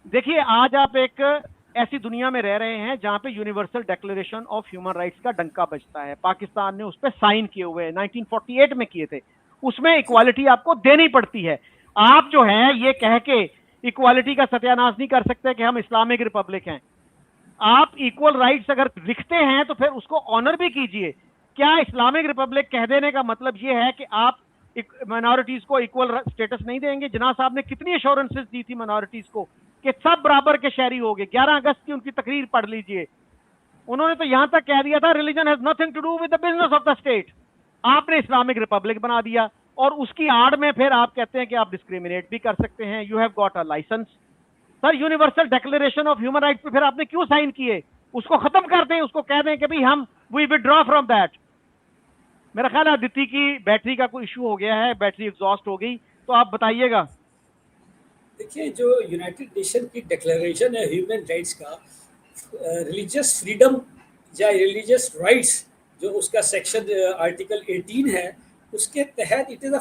देखिए, आज आप एक ऐसी दुनिया में रह रहे हैं जहां पे universal declaration of human rights का डंका बजता है। पाकिस्तान ने उस पर साइन किए हुए हैं, 1948 में किए थे। उसमें जी इक्वालिटी आपको देनी पड़ती है। आप जो है ये कह के इक्वालिटी का सत्यानाश नहीं कर सकते कि हम इस्लामिक रिपब्लिक हैं। आप इक्वल राइट्स अगर लिखते हैं तो फिर उसको ऑनर भी कीजिए। क्या इस्लामिक रिपब्लिक कह देने का मतलब यह है कि आप माइनॉरिटीज को इक्वल स्टेटस नहीं देंगे? जिन्ना साहब ने कितनी एश्योरेंसेस दी थी माइनॉरिटीज को कि सब बराबर के शहरी हो गए। 11 अगस्त की उनकी तकरीर पढ़ लीजिए। उन्होंने तो यहां तक कह दिया था, religion has nothing to do with the business of the state. आपने इस्लामिक रिपब्लिक बना दिया और उसकी आड़ में फिर आप कहते हैं कि आप डिस्क्रिमिनेट भी कर सकते हैं। You have got a licence. Sir, universal declaration of human rights पे फिर आपने क्यों साइन किए? उसको खत्म कर दें, उसको कह दें कि भाई हम वी विड्रॉ फ्रॉम दैट। मेरा ख्याल है अदिति की बैटरी का कोई इशू हो गया है, बैटरी एग्जॉस्ट हो गई, तो आप बताइएगा। देखिए, जो यूनाइटेड नेशन की डिक्लेरेशन है ह्यूमन राइट्स का, रिलीजियस फ्रीडम या रिलीजियस राइट्स, जो उसका सेक्शन आर्टिकल 18 है, उसके तहत it is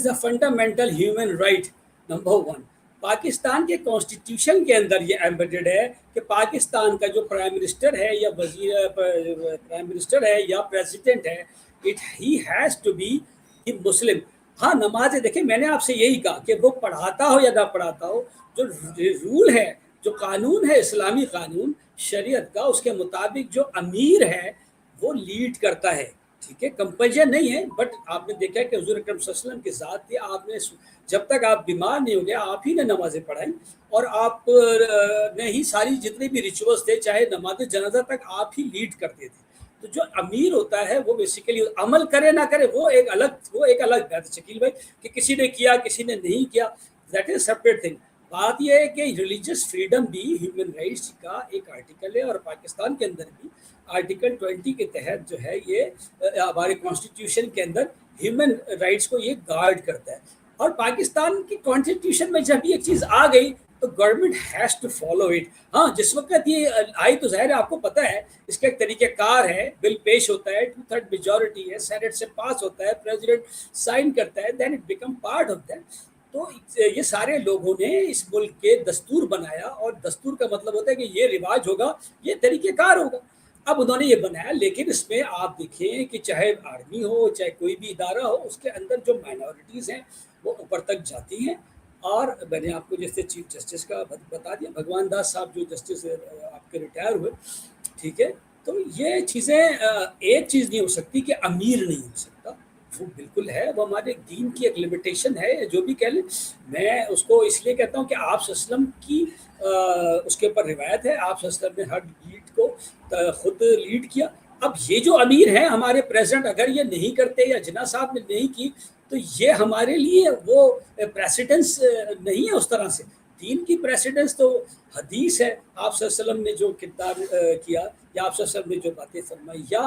the fundamental human right number one. Pakistan के कॉन्स्टिट्यूशन के अंदर ये एम्बेडेड है कि पाकिस्तान का जो प्राइम मिनिस्टर है या प्राइम मिनिस्टर है या प्रेसिडेंट है, it he has to be Muslim. हाँ, नमाज देखिए, मैंने आपसे यही कहा कि वो पढ़ाता हो या ना पढ़ाता हो, जो रूल है, जो कानून है, इस्लामी कानून शरीयत का, उसके मुताबिक जो अमीर है वो लीड करता है। ठीक है, कंपल्जन नहीं है, बट आपने देखा कि हुजूर अकरम सल्लल्लाहु अलैहि वसल्लम के साथ थी, आपने जब तक आप बीमार नहीं हो गए आप ही ने नमाजें पढ़ाई, और आप ने ही सारी जितने भी रिचुअल्स थे, चाहे नमाज जनाजा तक आप ही लीड करते थे। तो जो अमीर होता है वो बेसिकली अमल करे ना करे वो एक अलग बात है शकील भाई, कि किसी ने किया किसी ने नहीं किया, दैट इज सेपरेट थिंग। बात यह है कि रिलीजियस फ्रीडम भी ह्यूमन राइट्स का एक आर्टिकल है, और पाकिस्तान के अंदर भी आर्टिकल 20 के तहत जो है ये हमारे कॉन्स्टिट्यूशन के अंदर ह्यूमन राइट्स को ये गार्ड करता है। और पाकिस्तान की कॉन्स्टिट्यूशन में जब ये चीज़ आ गई तो government has to follow it. हाँ, जिस वक्त ये आई तो ज़ाहिर है आपको पता है इसका एक तरीक़ेकार है, बिल पेश होता है, 2/3 मेजॉरिटी है, सेनेट से पास होता है, प्रेसिडेंट साइन करता है, then it become part of that. तो ये सारे लोगों ने इस मुल्क के दस्तूर बनाया, और दस्तूर का मतलब होता है कि ये रिवाज होगा, ये तरीक़ेकार होगा। अब उन्होंने ये बनाया, लेकिन इसमें आप देखें कि चाहे आर्मी हो, चाहे कोई भी इदारा हो, उसके अंदर जो माइनॉरिटीज़ हैं वो ऊपर तक जाती हैं। और मैंने आपको जैसे चीफ जस्टिस का बता दिया, भगवान दास साहब जो जस्टिस आपके रिटायर हुए, ठीक है, तो ये चीज़ें एक चीज़ नहीं हो सकती कि अमीर नहीं हो सकता, वो बिल्कुल है, वो हमारे दीन की एक लिमिटेशन है, जो भी कह लें। मैं उसको इसलिए कहता हूँ कि आप सल्लम की उसके ऊपर रिवायत है, आप सल्लम ने हर लीड को खुद लीड किया। अब ये जो अमीर हैं हमारे प्रेसिडेंट, अगर ये नहीं करते या जिन्ना साहब ने नहीं की, तो ये हमारे लिए वो प्रेसिडेंस नहीं है उस तरह से। दीन की प्रेसिडेंस तो हदीस है, आप सल्लम ने जो किरदार किया, या आप सल्लम ने जो बातें फरमाई, या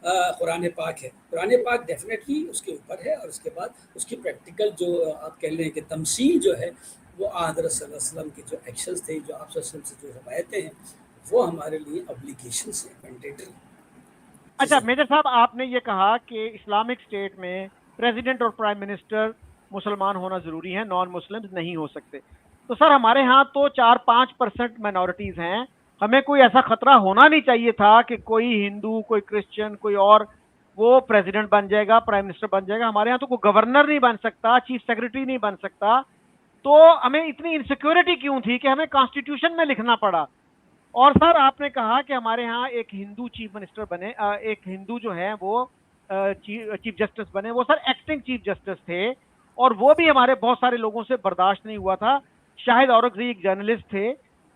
कुरान पाक है, कुरान पाक डेफिनेटली उसके ऊपर है। और उसके बाद उसकी प्रैक्टिकल जो आप कह रहे हैं कि तमसील जो है, वो हज़रत सल्लल्लाहु अलैहि वसल्लम के जो एक्शंस थे, जो आप सल्लल्लाहु अलैहि वसल्लम से जो रवायतें हैं, वो हमारे लिए ऑब्लिगेशंस हैं, मैंडेटरी। जी अच्छा सर। मेजर साहब, आपने ये कहा कि इस्लामिक स्टेट में प्रेसिडेंट और प्राइम मिनिस्टर मुसलमान होना जरूरी है, नॉन मुस्लिम्स नहीं हो सकते। तो सर, हमारे यहाँ तो 4-5% माइनॉरिटीज हैं। हमें कोई ऐसा खतरा होना नहीं चाहिए था कि कोई हिंदू, कोई क्रिश्चियन, कोई और वो प्रेसिडेंट बन जाएगा, प्राइम मिनिस्टर बन जाएगा। हमारे यहाँ तो कोई गवर्नर नहीं बन सकता, चीफ सेक्रेटरी नहीं बन सकता। तो हमें इतनी इनसिक्योरिटी क्यों थी कि हमें कॉन्स्टिट्यूशन में लिखना पड़ा? और सर, आपने कहा कि हमारे यहाँ एक हिंदू चीफ मिनिस्टर बने, एक हिंदू जो है वो चीफ जस्टिस बने। वो सर एक्टिंग चीफ जस्टिस थे, और वो भी हमारे बहुत सारे लोगों से बर्दाश्त नहीं हुआ था। शाहिद औरंगजेब एक जर्नलिस्ट थे,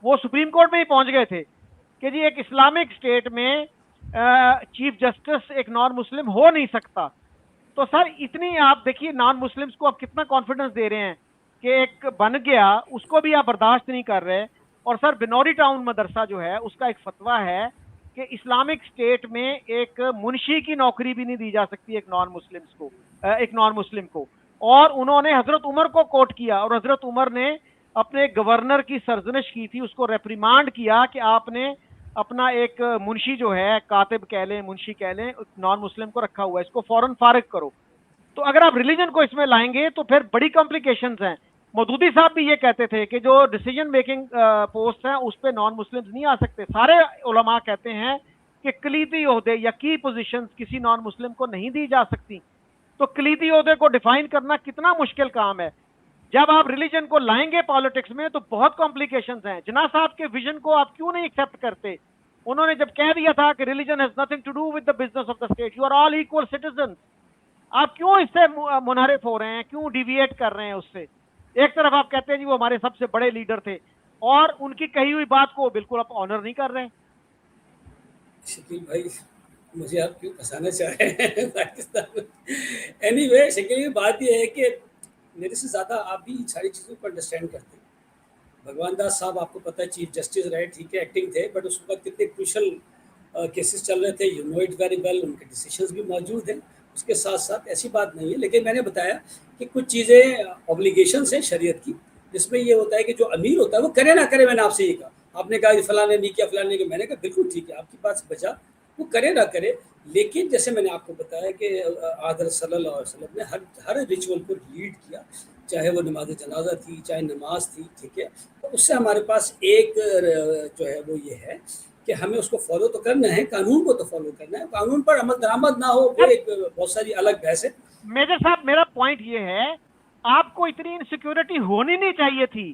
वो सुप्रीम कोर्ट में ही पहुंच गए थे कि जी एक इस्लामिक स्टेट में चीफ जस्टिस एक नॉन मुस्लिम हो नहीं सकता। तो सर, इतनी आप देखिए नॉन मुस्लिम्स को आप कितना कॉन्फिडेंस दे रहे हैं कि एक बन गया, उसको भी आप बर्दाश्त नहीं कर रहे। और सर, बिनौरी टाउन मदरसा जो है उसका एक फतवा है कि इस्लामिक स्टेट में एक मुंशी की नौकरी भी नहीं दी जा सकती एक नॉन मुस्लिम्स को, एक नॉन मुस्लिम को। और उन्होंने हजरत उमर को कोट किया, और हजरत उमर ने अपने गवर्नर की सरजनिश की थी, उसको रेप्रिमांड किया कि आपने अपना एक मुंशी जो है, कातिब कह लें, मुंशी कह लें, नॉन मुस्लिम को रखा हुआ है, इसको फौरन फारिग करो। तो अगर आप रिलीजन को इसमें लाएंगे तो फिर बड़ी कॉम्प्लिकेशंस हैं। मौदूदी साहब भी ये कहते थे कि जो डिसीजन मेकिंग पोस्ट हैं उस पे नॉन मुस्लिम्स नहीं आ सकते। सारे उलमा कहते हैं कि कलीदी ओहदे या की पोजीशंस किसी नॉन मुस्लिम को नहीं दी जा सकती। तो कलीदी ओहदे को डिफाइन करना कितना मुश्किल काम है। जब आप रिलीजन को लाएंगे पॉलिटिक्स में तो बहुत कॉम्प्लिकेशंस हैं। जिन्ना साहब के विजन को आप क्यों नहीं एक्सेप्ट करते? उन्होंने जब कह दिया था कि religion has nothing to do with the business of the state, you are all equal citizen, आप क्यों इससे मुनहरिफ हो रहे हैं, क्यों डिविएट कर रहे हैं उससे? एक तरफ आप कहते हैं जी वो हमारे सबसे बड़े लीडर थे और उनकी कही हुई बात को बिल्कुल आप ऑनर नहीं कर रहे हैं। शकील भाई, मुझे आप क्यों फंसाना चाह रहे हैं पाकिस्तान में? एनीवे शकील, बात यह है कि मेरे से ज़्यादा आप भी इन सारी चीज़ों को अंडरस्टैंड करते हैं। भगवान दास साहब आपको पता है चीफ जस्टिस रहे, ठीक है, एक्टिंग थे, बट उस वक्त कितने क्रूशल केसेस चल रहे थे, you know it very well, उनके डिसीजंस भी मौजूद हैं। उसके साथ साथ ऐसी बात नहीं है, लेकिन मैंने बताया कि कुछ चीज़ें ऑब्लिगेशंस हैं शरीयत की, जिसमें ये होता है कि जो अमीर होता है वो करे ना करे। मैंने आपसे ये कहा, आपने कहा फलां ने नहीं किया, फलां ने किया, मैंने कहा बिल्कुल ठीक है, आपकी बात से बचा, वो करे ना करे। लेकिन जैसे मैंने आपको बताया कि आदर सल्लल्लाहु अलैहि वसल्लम ने हर रिचुअल को लीड किया, चाहे वो नमाज जनाजा थी, चाहे नमाज थी, ठीक है। तो उससे हमारे पास एक जो है वो ये है कि हमें उसको फॉलो तो करना है, कानून को तो फॉलो करना है। कानून पर अमल दरामद ना हो वो एक बहुत सारी अलग बहस है। मेजर साहब, मेरा पॉइंट ये है, आपको इतनी इनसिक्योरिटी होनी नहीं चाहिए थी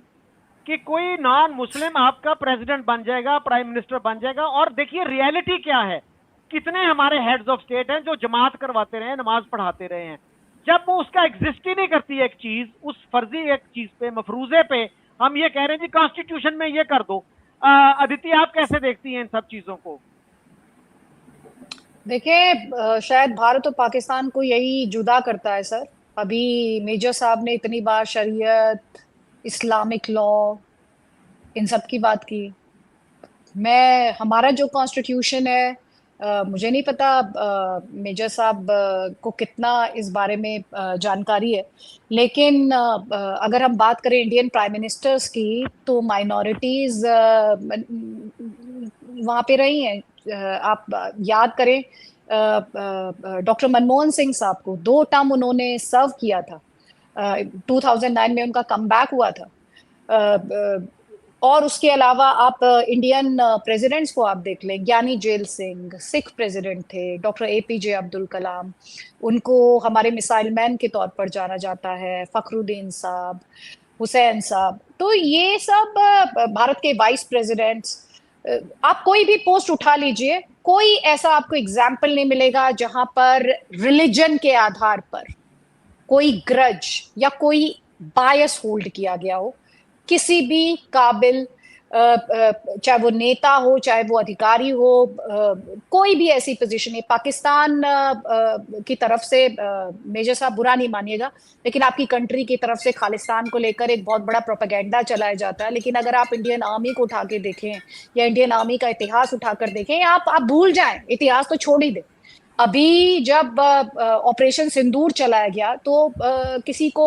कि कोई नॉन मुस्लिम आपका प्रेसिडेंट बन जाएगा, प्राइम मिनिस्टर बन जाएगा। और देखिए रियलिटी क्या है, कितने हमारे हेड्स ऑफ स्टेट हैं जो जमात करवाते रहे हैं, नमाज पढ़ाते रहे हैं। जब वो उसका एग्जिस्ट ही नहीं करती एक चीज, उस फर्जी एक चीज पे, मफरूजे पे हम ये कह रहे हैं जी कॉन्स्टिट्यूशन में ये कर दो। अदिति, आप कैसे देखती हैं इन सब चीजों को? देखिए, शायद भारत और पाकिस्तान को यही जुदा करता है सर। अभी मेजर साहब ने इतनी बार शरीयत, इस्लामिक लॉ, इन सब की बात की। हमारा जो कॉन्स्टिट्यूशन है, मुझे नहीं पता मेजर साहब को कितना इस बारे में जानकारी है, लेकिन अगर हम बात करें इंडियन प्राइम मिनिस्टर्स की, तो माइनॉरिटीज वहाँ पे रही हैं। आप याद करें डॉक्टर मनमोहन सिंह साहब को 2 टर्म उन्होंने सर्व किया था। 2009 में उनका कमबैक हुआ था। और उसके अलावा आप इंडियन प्रेसिडेंट्स को आप देख लें, ज्ञानी जेल सिंह सिख प्रेसिडेंट थे, डॉक्टर एपीजे अब्दुल कलाम, उनको हमारे मिसाइल मैन के तौर पर जाना जाता है, फखरुद्दीन साहब, हुसैन साहब। तो ये सब भारत के वाइस प्रेसिडेंट्स, आप कोई भी पोस्ट उठा लीजिए, कोई ऐसा आपको एग्जाम्पल नहीं मिलेगा जहां पर रिलीजन के आधार पर कोई ग्रज या कोई बायस होल्ड किया गया हो। किसी भी काबिल, चाहे वो नेता हो, चाहे वो अधिकारी हो, कोई भी ऐसी पोजीशन है पाकिस्तान की तरफ से, मेजर साहब बुरा नहीं मानिएगा, लेकिन आपकी कंट्री की तरफ से खालिस्तान को लेकर एक बहुत बड़ा प्रोपेगेंडा चलाया जाता है। लेकिन अगर आप इंडियन आर्मी को उठा के देखें या इंडियन आर्मी का इतिहास उठाकर देखें, आप भूल जाएं, इतिहास तो छोड़ ही दें। अभी जब ऑपरेशन सिंदूर चलाया गया तो किसी को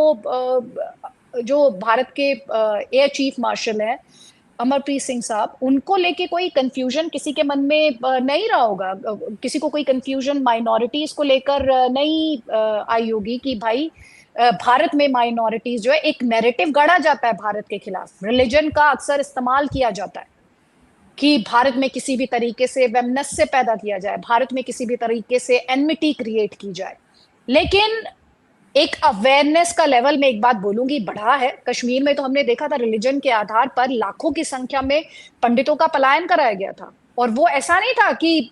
जो भारत के एयर चीफ मार्शल है अमरप्रीत सिंह साहब, उनको लेके कोई कंफ्यूजन किसी के मन में नहीं रहा होगा। किसी को कोई कंफ्यूजन माइनॉरिटीज को लेकर नहीं आई होगी कि भाई भारत में माइनॉरिटीज जो है, एक नैरेटिव गढ़ा जाता है भारत के खिलाफ, रिलीजन का अक्सर इस्तेमाल किया जाता है कि भारत में किसी भी तरीके से वेमनेस पैदा किया जाए, भारत में किसी भी तरीके से एनमिटी क्रिएट की जाए। लेकिन एक अवेयरनेस का लेवल, में एक बात बोलूंगी, बढ़ा है। कश्मीर में तो हमने देखा था रिलीजन के आधार पर लाखों की संख्या में पंडितों का पलायन कराया गया था, और वो ऐसा नहीं था कि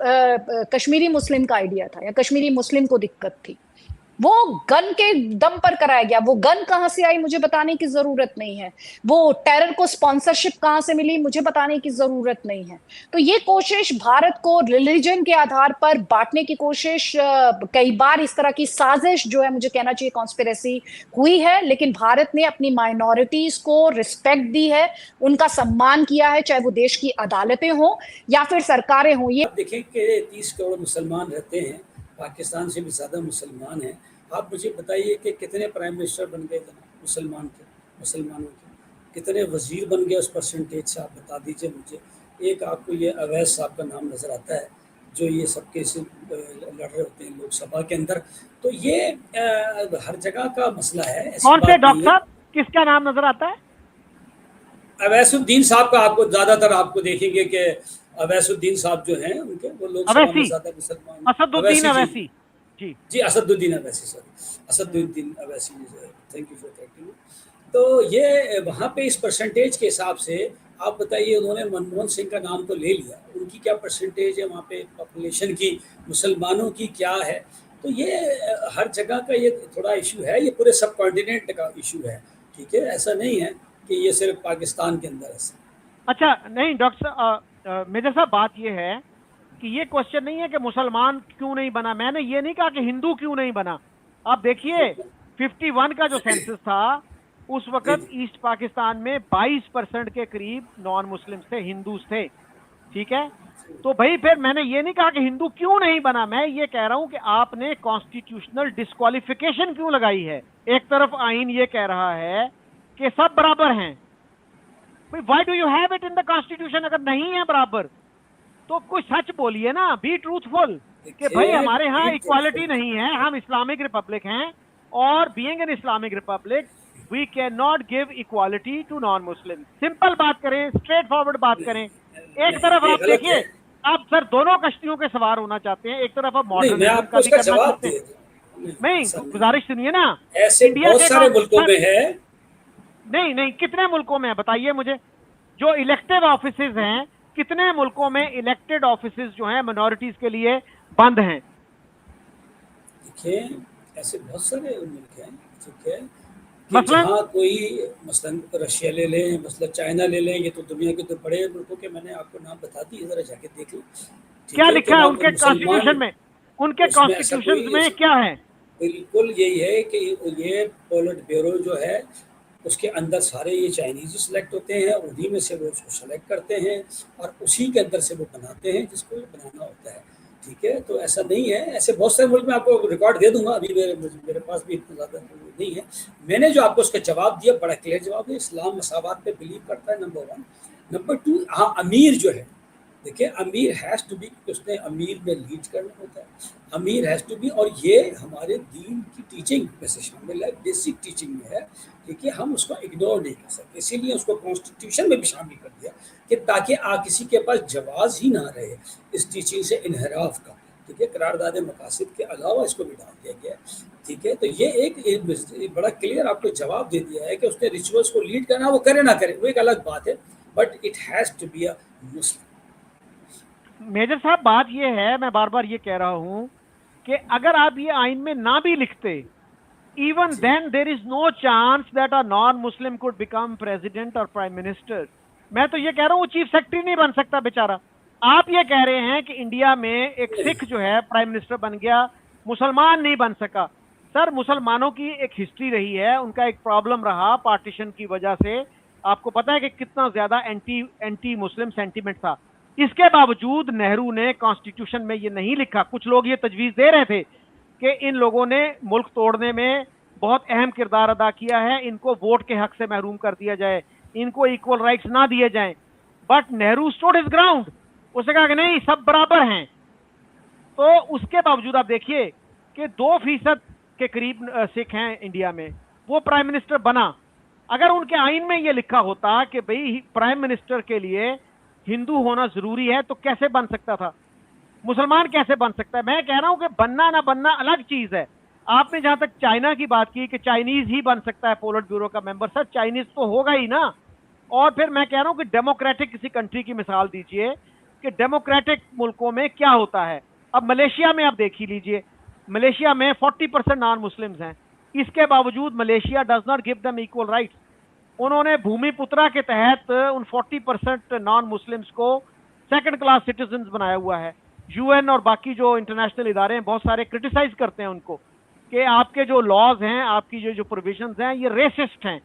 कश्मीरी मुस्लिम का आइडिया था या कश्मीरी मुस्लिम को दिक्कत थी, वो गन के दम पर कराया गया। वो गन कहां से आई मुझे बताने की जरूरत नहीं है, वो टेरर को स्पॉन्सरशिप कहां से मिली मुझे बताने की जरूरत नहीं है। तो ये कोशिश भारत को रिलीजन के आधार पर बांटने की कोशिश, कई बार इस तरह की साजिश जो है, मुझे कहना चाहिए कॉन्स्पिरेसी हुई है, लेकिन भारत ने अपनी माइनॉरिटीज को रिस्पेक्ट दी है, उनका सम्मान किया है, चाहे वो देश की अदालतें हों या फिर सरकारें हों। ये देखें कि 30 करोड़ मुसलमान रहते हैं, पाकिस्तान से भी ज़्यादा मुसलमान हैं। आप मुझे बताइए कि कितने प्राइम मिनिस्टर बन गए मुसलमानों के, कितने वजीर बन गए उस परसेंटेज से आप बता दीजिए मुझे। एक आपको ये अवैध साहब का नाम नज़र आता है जो ये सबके से लड़ रहे होते हैं लोकसभा के अंदर। तो ये हर जगह का मसला है। कौन से डॉक्टर साहब, किसका नाम नजर आता है? अवैसुद्दीन साहब का आपको ज्यादातर आपको देखेंगे कि अवैसुद्दीन साहब जो हैं उनके वो लोकसभा में अवैसी, ज्यादा मुसलमान। असदुद्दीन अवैसी जी, अवैसी। जी। जी Asaduddin Owaisi, sorry Asaduddin Owaisi, thank you for correcting. तो ये वहाँ पे इस परसेंटेज के हिसाब से आप बताइए, उन्होंने मनमोहन सिंह का नाम तो ले लिया, उनकी क्या परसेंटेज है वहाँ पे पॉपुलेशन की, मुसलमानों की क्या है? तो ये हर जगह का ये थोड़ा इशू है, ये पूरे सब कॉन्टिनेंट का इशू है, ठीक है? ऐसा नहीं है कि ये सिर्फ पाकिस्तान के अंदर है। अच्छा, नहीं डॉक्टर साहब, मेजर साहब बात ये है कि ये क्वेश्चन नहीं है कि मुसलमान क्यों नहीं बना, मैंने ये नहीं कहा कि हिंदू क्यों नहीं बना। आप देखिए 51 का जो सेंसस था उस जी वक्त जी ईस्ट पाकिस्तान में 22% के करीब नॉन मुस्लिम्स थे, हिंदूज थे, ठीक है? तो भाई फिर मैंने ये नहीं कहा कि हिंदू क्यों नहीं बना, मैं ये कह रहा हूं कि आपने कॉन्स्टिट्यूशनल डिस्क्वालिफिकेशन क्यों लगाई है? एक तरफ आइन ये कह रहा है कि सब बराबर हैं, भाई why do you have it in the constitution? अगर नहीं है बराबर तो कुछ सच बोलिए ना, बी ट्रूथफुल कि भाई देखिए हमारे यहाँ बीट इक्वालिटी नहीं है, हम इस्लामिक रिपब्लिक हैं, और being an Islamic republic we can not give equality to non Muslim. Simple बात करें, स्ट्रेट फॉरवर्ड बात करें। एक तरफ ये आप गलत है। देखिए, आप सर दोनों कश्तियों के सवार होना चाहते हैं, एक तरफ आप नहीं, मैं मॉडर्निज्म आपको का भी उसका करना जवाब चाहते हैं। दे दूं। नहीं, नहीं, ऐसा नहीं गुजारिश सुनिए ना। है। ऐसे इंडिया बहुत के सारे मुल्कों में है। नहीं नहीं, कितने मुल्कों में है बताइए मुझे? जो इलेक्टिव ऑफिसेज हैं, कितने मुल्कों में इलेक्टेड ऑफिसेज जो हैं मिनॉरिटीज के लिए बंद हैं? देखिए ऐसे बहुत सारे मुल्क हैं, ठीक है, कि मसलन जहाँ कोई, मसलन रशिया ले लें, मसलन चाइना ले लें, ये तो दुनिया के तो बड़े मुल्कों के मैंने आपको नाम बता दिए, ज़रा जाके देख लो, ठीक क्या है? तो लिखा है वहाँ पे उनके मुसलमान, कॉन्स्टिट्यूशन में? उनके उसमें ऐसा कॉन्स्टिट्यूशन कोई में क्या है? बिल्कुल यही है कि ये पोलिट ब्यूरो जो है उसके अंदर सारे ये चाइनीज सेलेक्ट होते हैं, उन्हीं में से वो उसको सेलेक्ट करते हैं और उसी के अंदर से वो बनाते हैं जिसको बनाना होता है, ठीक है? तो ऐसा नहीं है, ऐसे बहुत सारे मुल्क में आपको रिकॉर्ड दे दूंगा, अभी मेरे पास भी इतना ज़्यादा नहीं है। मैंने जो आपको उसका जवाब दिया बड़ा क्लियर जवाब है, इस्लाम मसावात पे बिलीव करता है, नंबर 1। नंबर 2, हाँ अमीर जो है, देखिए अमीर हैज़ टू बी, उसने अमीर में लीड करना होता है, अमीर हैज़ टू बी, और ये हमारे दीन की टीचिंग में से शामिल है, बेसिक टीचिंग में है, ठीक है? हम उसको इग्नोर नहीं कर सकते, इसीलिए उसको कॉन्स्टिट्यूशन में भी शामिल कर दिया कि ताकि किसी के पास जवाज़ ही ना रहे इस टीचिंग से इनहराफ का, ठीक है? करारदाद मकासद के अलावा इसको भी डाल दिया गया है, ठीक है? तो ये एक बड़ा क्लियर आपको जवाब दे दिया है कि उसने रिचुअल्स को लीड करना, वो करे ना करे वो एक अलग बात है, but it has to be a Muslim. Major साहब बात ये है, मैं बार बार ये कह रहा हूं कि अगर आप ये आइन में ना भी लिखते, even then there is no chance that a non Muslim could become president और प्राइम मिनिस्टर। मैं तो ये कह रहा हूँ वो चीफ सेक्रेटरी नहीं बन सकता बेचारा। आप ये कह रहे हैं कि इंडिया में एक सिख जो है प्राइम मिनिस्टर बन गया, मुसलमान नहीं बन सका। सर मुसलमानों की एक हिस्ट्री रही है, उनका एक प्रॉब्लम रहा पार्टीशन की वजह से, आपको पता है कि कितना ज्यादा एंटी मुस्लिम सेंटीमेंट था। इसके बावजूद नेहरू ने कॉन्स्टिट्यूशन में ये नहीं लिखा। कुछ लोग ये तजवीज दे रहे थे कि इन लोगों ने मुल्क तोड़ने में बहुत अहम किरदार अदा किया है, इनको वोट के हक से महरूम कर दिया जाए, इनको इक्वल राइट्स ना दिए जाएं। But Nehru stood his ground, उसने कहा कि नहीं सब बराबर हैं। तो उसके बावजूद आप देखिए कि 2% के करीब सिख हैं इंडिया में, वो प्राइम मिनिस्टर बना। अगर उनके आइन में ये लिखा होता कि भाई प्राइम मिनिस्टर के लिए हिंदू होना जरूरी है, तो कैसे बन सकता था? मुसलमान कैसे बन सकता है? मैं कह रहा हूं कि बनना ना बनना अलग चीज है। आपने जहां तक चाइना की बात की कि चाइनीज ही बन सकता है पोलिट ब्यूरो का मेंबर, सर चाइनीज तो होगा ही ना। और फिर मैं कह रहा हूं कि डेमोक्रेटिक किसी कंट्री की मिसाल दीजिए कि डेमोक्रेटिक मुल्कों में क्या होता है। अब मलेशिया में आप देख ही लीजिए, मलेशिया में 40% नॉन मुस्लिम्स हैं, इसके बावजूद Malaysia does not give them equal rights. उन्होंने भूमिपुत्रा के तहत उन 40% नॉन मुस्लिम्स को सेकंड क्लास सिटीजन बनाया हुआ है। यूएन और बाकी जो इंटरनेशनल इदारे हैं बहुत सारे क्रिटिसाइज करते हैं उनको कि आपके जो लॉज हैं, आपकी जो प्रोविजंस हैं, ये रेसिस्ट हैं।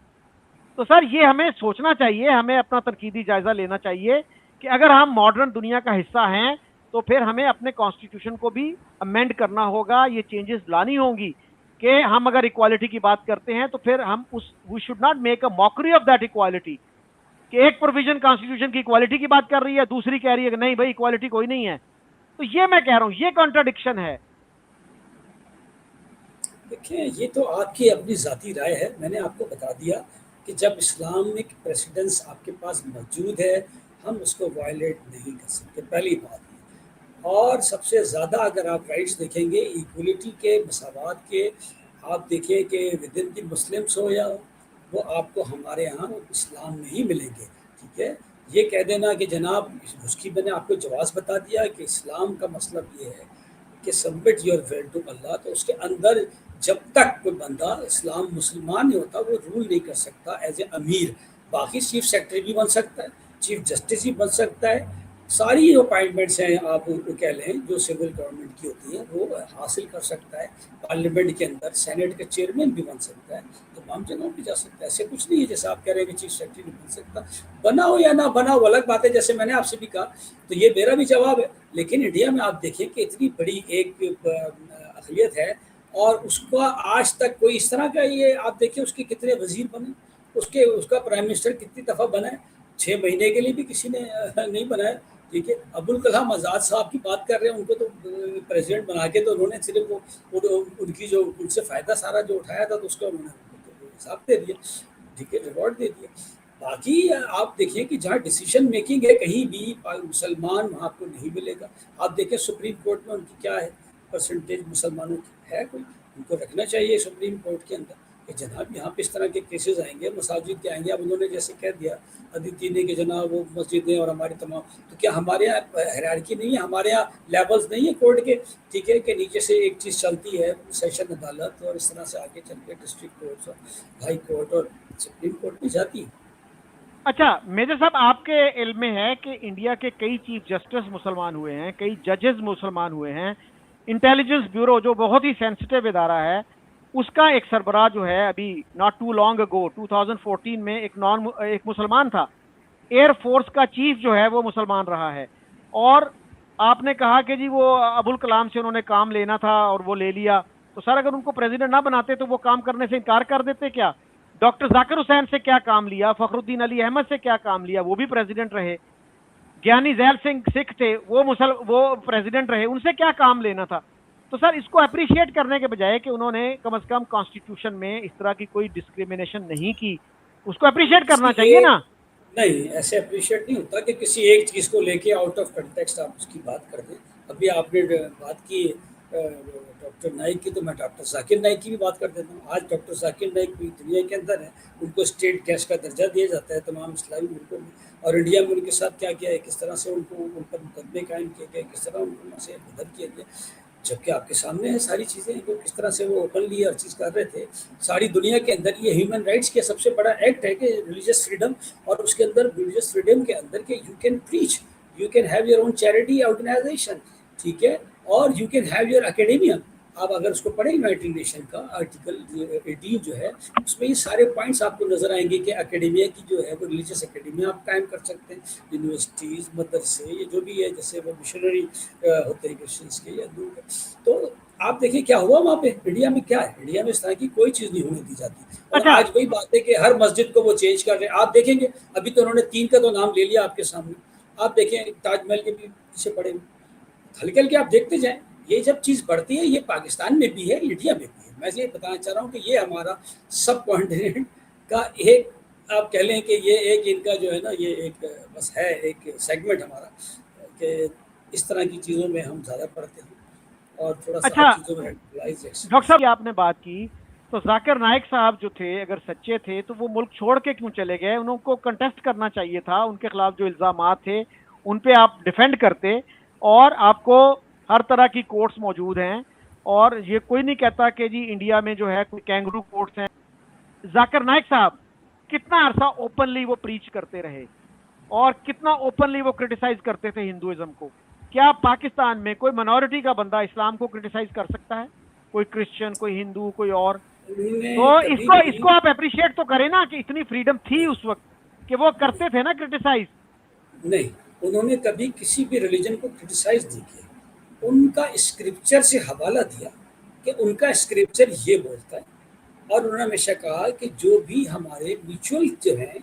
तो सर ये हमें सोचना चाहिए, हमें अपना तनकीदी जायजा लेना चाहिए कि अगर हम मॉडर्न दुनिया का हिस्सा हैं तो फिर हमें अपने कॉन्स्टिट्यूशन को भी अमेंड करना होगा, ये चेंजेस लानी होंगी कि हम अगर इक्वालिटी की बात करते हैं तो फिर हम we should not make a mockery of that equality कि एक प्रोविजन कॉन्स्टिट्यूशन की इक्वालिटी की बात कर रही है, दूसरी कह रही है कि नहीं भाई इक्वालिटी कोई नहीं है। तो ये मैं कह रहा हूं, ये कॉन्ट्राडिक्शन है। देखिए ये तो आपकी अपनी ज़ाती राय है, मैंने आपको बता दिया कि जब इस्लामिक प्रेसिडेंस आपके पास मौजूद है, हम उसको वायलेट नहीं कर सकते, पहली बात। और सबसे ज़्यादा अगर आप राइट्स देखेंगे इक्वलिटी के, मसावात के, आप देखिए कि विद इन द मुस्लिम्स हो या वो आपको हमारे यहाँ इस्लाम में ही मिलेंगे। ठीक है, ये कह देना कि जनाब, उसकी मैंने आपको जवाब बता दिया कि इस्लाम का मतलब ये है कि submit your will to Allah. तो उसके अंदर जब तक कोई बंदा इस्लाम मुसलमान नहीं होता वो रूल नहीं कर सकता एज ए अमीर। बाकी चीफ सेक्रेटरी भी बन सकता है, चीफ जस्टिस भी बन सकता है, सारी जो अपॉइंटमेंट्स हैं आप उनको कह लें जो सिविल गवर्नमेंट की होती हैं वो हासिल कर सकता है। पार्लियामेंट के अंदर सेनेट का चेयरमैन भी बन सकता है, तमाम जगहों पे जा सकता है। ऐसे कुछ नहीं है जैसे आप कह रहे हैं कि चीफ सेक्रेटरी नहीं बन सकता। बना हो या ना बना हो अलग बात है, जैसे मैंने आपसे भी कहा, तो ये मेरा भी जवाब है। लेकिन इंडिया में आप देखें कि इतनी बड़ी एक अक़लियत है और उसका आज तक कोई इस तरह का, ये आप देखिए उसके कितने वजीर बने, उसका प्राइम मिनिस्टर कितनी दफ़ा बना है, 6 महीने के लिए भी किसी ने नहीं बनाया। ठीक है, अब्दुल कलाम आज़ाद साहब की बात कर रहे हैं, उनको तो प्रेसिडेंट बना के तो उन्होंने सिर्फ वो उनकी जो उनसे फ़ायदा सारा जो उठाया था तो उसका उन्होंने हिसाब दे दिया। ठीक है, रिवॉर्ड दे दिया। बाकी आप देखिए कि जहाँ डिसीजन मेकिंग है कहीं भी मुसलमान वहाँ आपको नहीं मिलेगा। आप देखें सुप्रीम कोर्ट में उनकी क्या है परसेंटेज मुसलमानों की, है कोई? उनको रखना चाहिए सुप्रीम कोर्ट के अंदर कि जनाब यहाँ पे इस तरह के केसेस आएंगे, मसाजिद के आएंगे। अब उन्होंने जैसे कह दिया अदिति ने कि जनाब वो मस्जिदें और हमारी तमाम, तो क्या हमारे यहाँ हायरार्की नहीं है, हमारे यहाँ लेवल्स नहीं है कोर्ट के? ठीक है, कि नीचे से एक चीज़ चलती है सेशन अदालत और इस तरह से आगे चल के डिस्ट्रिक्ट कोर्ट और हाई कोर्ट और सुप्रीम कोर्ट में जाती है। अच्छा मेजर साहब, आपके इल्म में है कि इंडिया के कई चीफ जस्टिस मुसलमान हुए हैं, कई जजेस मुसलमान हुए हैं। इंटेलिजेंस ब्यूरो जो बहुत ही सेंसिटिव इदारा है, उसका एक सरबराह जो है अभी नॉट टू लॉन्ग अगो 2014 में एक मुसलमान था। एयर फोर्स का चीफ जो है वो मुसलमान रहा है। और आपने कहा कि जी वो अबुल कलाम से उन्होंने काम लेना था और वो ले लिया। तो सर अगर उनको प्रेसिडेंट ना बनाते तो वो काम करने से इनकार कर देते क्या? डॉक्टर जाकिर हुसैन से क्या काम लिया, फखरुद्दीन अली अहमद से क्या काम लिया, वो भी प्रेसिडेंट रहे। ज्ञानी जैल सिंह सिख थे, वो प्रेसिडेंट रहे, उनसे क्या काम लेना था? तो सर इसको अप्रिशिएट करने के बजाय कि उन्होंने कम से कम कॉन्स्टिट्यूशन में इस तरह की कोई डिस्क्रिमिनेशन नहीं की, उसको अप्रिशिएट करना चाहिए ना? नहीं, ऐसे अप्रिशिएट नहीं होता कि किसी एक चीज़ को लेके आउट ऑफ कंटेक्स्ट आप उसकी बात कर दें। अभी आपने बात की डॉक्टर नाइक की, तो मैं डॉक्टर जाकिर नाइक की भी बात कर देता हूँ। आज डॉक्टर जाकिर नाइक भी दुनिया के अंदर है, उनको स्टेट गेस्ट का दर्जा दिया जाता है तमाम इस्लामी मुल्कों में। और इंडिया में उनके साथ क्या किया है, किस तरह से उनको उन पर मुकदमे कायम किए गए, किस तरह उनको वहाँ से बदल किया गया, जबकि आपके सामने है सारी चीज़ें कि किस तरह से वो ओपनली हर चीज़ कर रहे थे। सारी दुनिया के अंदर ये ह्यूमन राइट्स के सबसे बड़ा एक्ट है कि रिलीजियस फ्रीडम, और उसके अंदर रिलीजियस फ्रीडम के अंदर कि you can preach, you can have your own charity organisation. ठीक है, और you can have your academia. आप अगर उसको पढ़ें यूनाइटेड नेशन का आर्टिकल 18 जो है, उसमें ये सारे पॉइंट्स आपको नजर आएंगे कि एकेडेमिया की जो है वो रिलीजियस एकेडेमिया आप कायम कर सकते हैं। यूनिवर्सिटीज़, मदरसे, ये जो भी है, जैसे वो मिशनरी होते हैं क्रिश्चियंस के या दूर के। तो आप देखिए क्या हुआ वहाँ पे। इंडिया में क्या है, इंडिया में इस तरह की कोई चीज़ नहीं होने दी जाती। और अच्छा, आज वही बात है कि हर मस्जिद को वो चेंज कर रहे हैं। आप देखेंगे अभी तो उन्होंने 3 का तो नाम ले लिया आपके सामने। आप देखें ताजमहल के भी पीछे पड़े हुए, हल्के हल्के आप देखते जाएं। ये जब चीज़ बढ़ती है, ये पाकिस्तान में भी है, इंडिया में भी है। मैं ये बताना चाह रहा हूँ कि ये हमारा सब कॉन्टिनेंट का एक, आप कह लें कि ये एक इनका जो है ना, ये एक बस है एक सेगमेंट हमारा कि इस तरह की चीज़ों में हम ज़्यादा पढ़ते हैं और थोड़ा सा अच्छा चीज़ों में radicalization। डॉक्टर साहब, ये आपने बात की, तो जाकिर नाइक साहब जो थे अगर सच्चे थे तो वो मुल्क छोड़ के क्यों चले गए? उनको कंटेस्ट करना चाहिए था, उनके खिलाफ जो इल्जामात थे उन पे आप डिफेंड करते। और आपको हर तरह की कोर्ट्स मौजूद हैं, और ये कोई नहीं कहता कि जी इंडिया में जो है कोई कैंगरू कोर्ट्स हैं। जाकिर नाइक साहब कितना अरसा ओपनली वो प्रीच करते रहे और कितना ओपनली वो क्रिटिसाइज करते थे हिंदुइज्म को। क्या पाकिस्तान में कोई माइनॉरिटी का बंदा इस्लाम को क्रिटिसाइज कर सकता है? कोई क्रिश्चियन, कोई हिंदू, कोई और? उन्होंने तो कभी इसको भी इसको आप अप्रिशिएट तो करें ना कि इतनी फ्रीडम थी उस वक्त कि वो करते थे ना क्रिटिसाइज। नहीं, उन्होंने कभी किसी भी रिलीजन को क्रिटिसाइज नहीं किया। उनका स्क्रिप्चर से हवाला दिया कि उनका स्क्रिप्चर ये बोलता है, और उन्होंने हमेशा कहा कि जो भी हमारे म्यूचुअल जो हैं,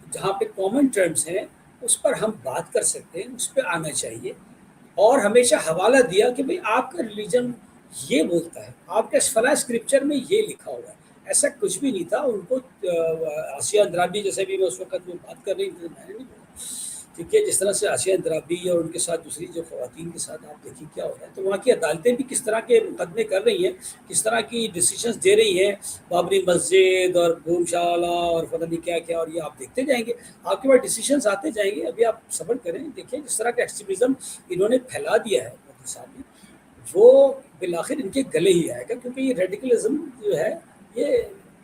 जहाँ पे कॉमन टर्म्स हैं, उस पर हम बात कर सकते हैं, उस पर आना चाहिए। और हमेशा हवाला दिया कि भाई आपका रिलीजन ये बोलता है, आपके फला स्क्रिप्चर में ये लिखा हुआ है। ऐसा कुछ भी नहीं था। उनको आसिया अंद्राबी जैसे भी मैं उस वक्त में बात कर रही थी, मैंने नहीं बोला, ठीक है। जिस तरह से आसिया अंद्राबी और उनके साथ दूसरी जो खवातीन के साथ आप देखिए क्या हो रहा है, तो वहाँ की अदालतें भी किस तरह के मुकदमे कर रही हैं, किस तरह की डिसीजंस दे रही हैं, बाबरी मस्जिद और भूमशाला और पता नहीं क्या क्या, और ये आप देखते जाएंगे, आपके पास डिसीजंस आते जाएंगे। अभी आप सब्र करें, देखिए जिस तरह का एक्सट्रीमिज्म इन्होंने फैला दिया है मोदी साहब ने, वो बिलाखिर इनके गले ही आएगा, क्योंकि ये रेडिकलिज्म जो है ये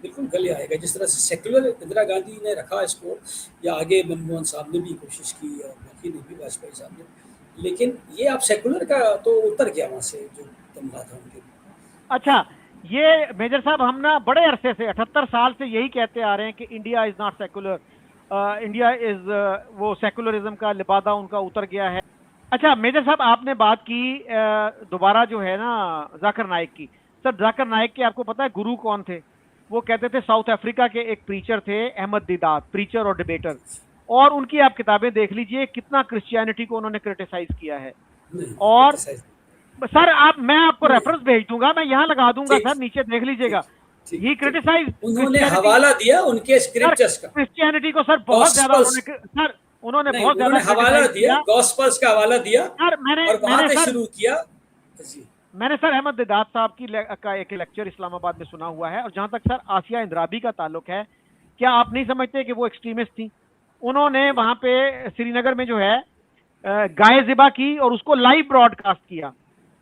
बिल्कुल गले आएगा। जिस तरह से सेकुलर इंदिरा गांधी ने रखा इसको, या आगे मनमोहन साहब ने भी कोशिश की और बाकी ने भी, वाजपेयी साहब ने, लेकिन ये आप सेकुलर का तो उतर गया वहाँ से जो तमगा था उनके। अच्छा, ये मेजर साहब हम ना बड़े अरसे से 78 साल से यही कहते आ रहे हैं कि India is not secular, India is, वो सेकुलरिज्म का लिबादा उनका उतर गया है। अच्छा मेजर साहब, आपने बात की दोबारा जो है ना जाकिर नाइक की। सर जाकिर नाइक के आपको पता है गुरु कौन थे? वो कहते थे साउथ अफ्रीका के एक प्रीचर थे, अहमद दीदात, प्रीचर और डिबेटर। और उनकी आप किताबें देख लीजिए, कितना क्रिश्चियनिटी को उन्होंने क्रिटिसाइज किया है। और सर मैं आपको रेफरेंस भेज दूंगा, मैं यहाँ लगा दूंगा सर, नीचे देख लीजिएगा। ही क्रिटिसाइज, उन्होंने हवाला दिया उनके स्क्रिप्चर्स का, क्रिश्चियनिटी को सर बहुत ज्यादा उन्होंने बहुत ज्यादा हवाला दिया, गॉस्पेल्स का हवाला दिया सर। और वहां से शुरू किया। मैंने सर अहमद दिदात साहब का एक लेक्चर इस्लामाबाद में सुना हुआ है। और जहां तक सर आसिया इंद्राबी का ताल्लुक है, क्या आप नहीं समझते कि वो एक्सट्रीमिस्ट थी? उन्होंने वहां पे श्रीनगर में जो है गाय ज़िबा की और उसको लाइव ब्रॉडकास्ट किया।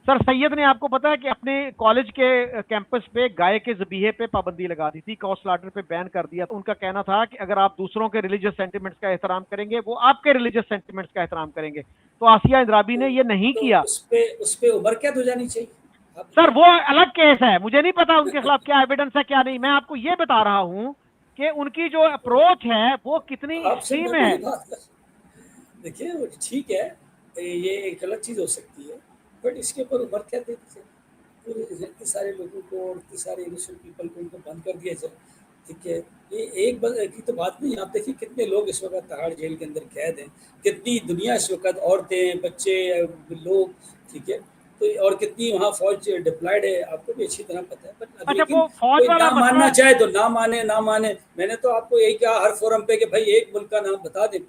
सर सैयद ने आपको पता है कि अपने कॉलेज के कैंपस पे गाय के ज़बीहे पे पाबंदी लगा दी थी, कॉ स्लाटर पे बैन कर दिया। तो उनका कहना था कि अगर आप दूसरों के रिलीजियस सेंटिमेंट्स का एहतराम करेंगे, वो आपके रिलीजियस सेंटिमेंट्स का एहतराम करेंगे। तो आसिया इंद्राबी ने ये नहीं किया। उस पे उम्र कैद हो जानी चाहिए सर, वो अलग केस है, मुझे नहीं पता उनके खिलाफ क्या एविडेंस है क्या नहीं। मैं आपको ये बता रहा हूँ कि उनकी जो अप्रोच है वो कितनी एक्सट्रीम है। देखिए ठीक है, ये एक अलग चीज हो सकती है, बट इसके ऊपर उम्र क्या दे दीजिए, पूरे इतने सारे लोगों को और इतने सारे इनोसेंट पीपल को उनको बंद कर दिया जाए, ठीक है। ये एक की तो बात नहीं। आप देखिए कितने लोग इस वक्त तहाड़ जेल के अंदर कैद हैं, कितनी दुनिया इस वक्त, औरतें, बच्चे, लोग, ठीक है। तो और कितनी वहाँ फौज डिप्लॉयड है, आपको भी अच्छी तरह पता है। बट लेकिन कोई ना मानना चाहे तो ना माने, ना माने। मैंने तो आपको यही कहा हर फोरम पे कि भाई एक मुल्क का नाम बता दें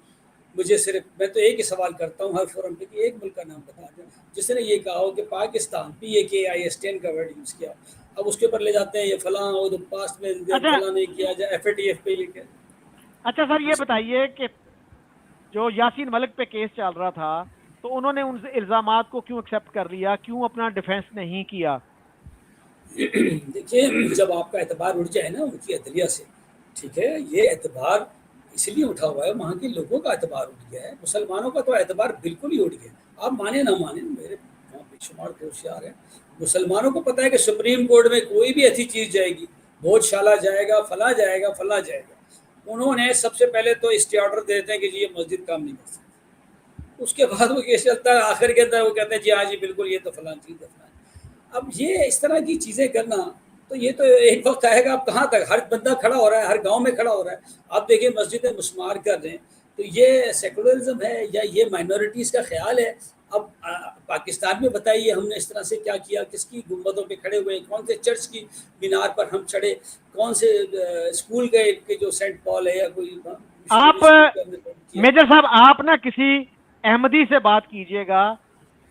मुझे, सिर्फ मैं तो एक ही सवाल करता हूँ हर फोरम पे कि एक मुल्क का नाम बता दें जिसने ये कहा हो कि पाकिस्तान, PAKISTAN का वर्ड यूज़ किया। अब उसके ऊपर ले जाते हैं ये फलां, वो तो पास्ट में फलां नहीं किया जाए, FATF पे लिखे। अच्छा सर ये बताइए कि जो यासीन मलिक पे केस चल रहा था, तो उन्होंने उन इल्ज़ामात को क्यों एक्सेप्ट कर लिया, क्यों अपना डिफेंस नहीं किया? देखिए जब आपका एतबार उठ जाए ना उनकी अदलिया से, ठीक है, ये एतबार इसलिए उठा हुआ है, वहाँ के लोगों का एतबार उठ गया है, मुसलमानों का तो एतबार बिल्कुल ही उठ गया। आप माने ना माने, मेरे वहाँ बेशुमार होशियार हैं, मुसलमानों को पता है कि सुप्रीम कोर्ट में कोई भी ऐसी चीज़ जाएगी, भोजशाला जाएगा, फला जाएगा, फला जाएगा। उन्होंने सबसे पहले तो स्टे ऑर्डर दे देते हैं कि जी ये मस्जिद काम नहीं कर सकती, उसके बाद वो केस चलता है, आखिर के अंदर वो कहते हैं जी हाँ जी बिल्कुल ये तो फलां चीज़ है। अब ये इस तरह की चीज़ें करना, तो ये तो एक वक्त आएगा, अब कहाँ तक हर बंदा खड़ा हो रहा है, हर गांव में खड़ा हो रहा है। आप देखिए मस्जिदें मुस्मार कर रहे हैं, तो ये सेकुलरिज्म है या ये माइनॉरिटीज़ का ख्याल है? अब पाकिस्तान में बताइए हमने इस तरह से क्या किया, किसकी गुंबदों पे खड़े हुए, कौन से चर्च की मीनार पर हम चढ़े, कौन से स्कूल गए के जो सेंट पॉल है या कोई। आप मेजर साहब, आप ना किसी अहमदी से बात कीजिएगा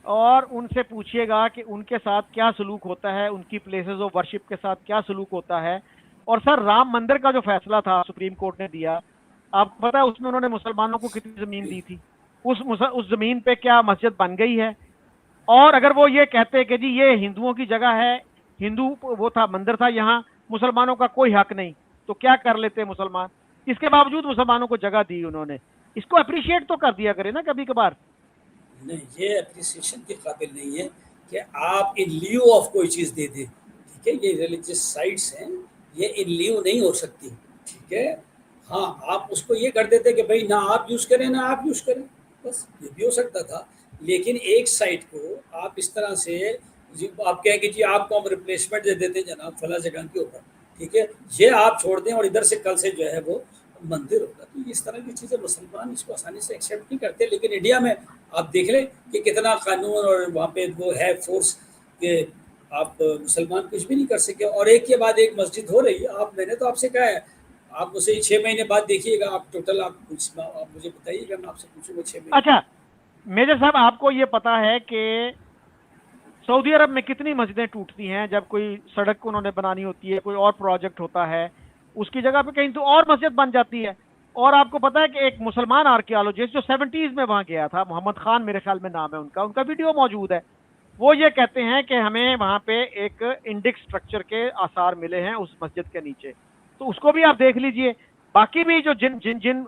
और उनसे पूछिएगा कि उनके साथ क्या सलूक होता है, उनकी प्लेसेस ऑफ वर्शिप के साथ क्या सलूक होता है। और सर राम मंदिर का जो फैसला था सुप्रीम कोर्ट ने दिया, आपको पता है उसमें उन्होंने मुसलमानों को कितनी जमीन दी थी? उस जमीन पे क्या मस्जिद बन गई है? और अगर वो ये कहते कि जी ये हिंदुओं की जगह है, हिंदू वो था, मंदिर था, यहाँ मुसलमानों का कोई हक नहीं, तो क्या कर लेते मुसलमान? इसके बावजूद मुसलमानों को जगह दी उन्होंने। इसको अप्रिशिएट तो कर दिया करे ना कभी कभार। नहीं, ये अप्रिसिएशन के काबिल नहीं है कि आप इन लियो ऑफ कोई चीज़ दे दें, ठीक है। ये रिलीजियस साइट्स हैं, ये इन लियो नहीं हो सकती, ठीक है। हाँ, आप उसको ये कर देते कि भाई ना आप यूज़ करें ना आप यूज़ करें, बस ये भी हो सकता था। लेकिन एक साइट को आप इस तरह से आप कहें कि जी आपको हम रिप्लेसमेंट दे देते हैं जनाब फला जगह के ऊपर, ठीक है, ये आप छोड़ दें और इधर से कल से जो है वो मंदिर होगा। तो इस तरह की चीज़ें मुसलमान इसको आसानी से एक्सेप्ट नहीं करते। लेकिन इंडिया में आप देख लें कि कितना कानून और वहाँ पे वो है फोर्स के आप मुसलमान कुछ भी नहीं कर सके। और एक के बाद एक मस्जिद हो रही है। मैंने तो आपसे कहा है, आप मुझे 6 महीने बाद देखिएगा, आप टोटल आप मुझे बताइएगा, मैं आपसे पूछूंगा 6 महीने। अच्छा मेजर साहब, आपको ये पता है कि सऊदी अरब में कितनी मस्जिदें टूटती हैं जब कोई सड़क उन्होंने बनानी होती है, कोई और प्रोजेक्ट होता है, उसकी जगह पे कहीं तो और मस्जिद बन जाती है। और आपको पता है कि एक मुसलमान आर्कियोलॉजिस्ट जो 70s में वहां गया था, मोहम्मद खान मेरे ख्याल में नाम है उनका, उनका वीडियो मौजूद है। वो ये कहते हैं कि हमें वहां पे एक इंडिक स्ट्रक्चर के आसार मिले हैं उस मस्जिद के नीचे, तो उसको भी आप देख लीजिए। बाकी भी जो जिन जिन जिन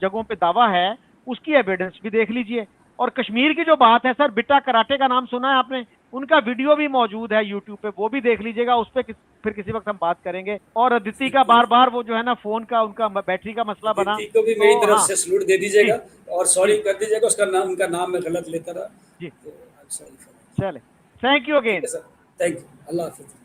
जगहों पे दावा है उसकी एविडेंस भी देख लीजिए। और कश्मीर की जो बात है सर, बिट्टा कराटे का नाम सुना है आपने? उनका वीडियो भी मौजूद है यूट्यूब पे, वो भी देख लीजिएगा। उस पर फिर किसी वक्त हम बात करेंगे। और अदिति का बार बार वो जो है ना फोन का, उनका बैटरी का मसला बना, दीदी को भी मेरी तो तरफ हाँ से सलूट दे जी दीजिएगा और सॉरी जी कर दीजिएगा, उसका नाम, उनका नाम मैं गलत लेता रहा, जी, तो I am sorry for that. चले, थैंक यू ठीक है again. Sir, thank you, Allah Hafiz.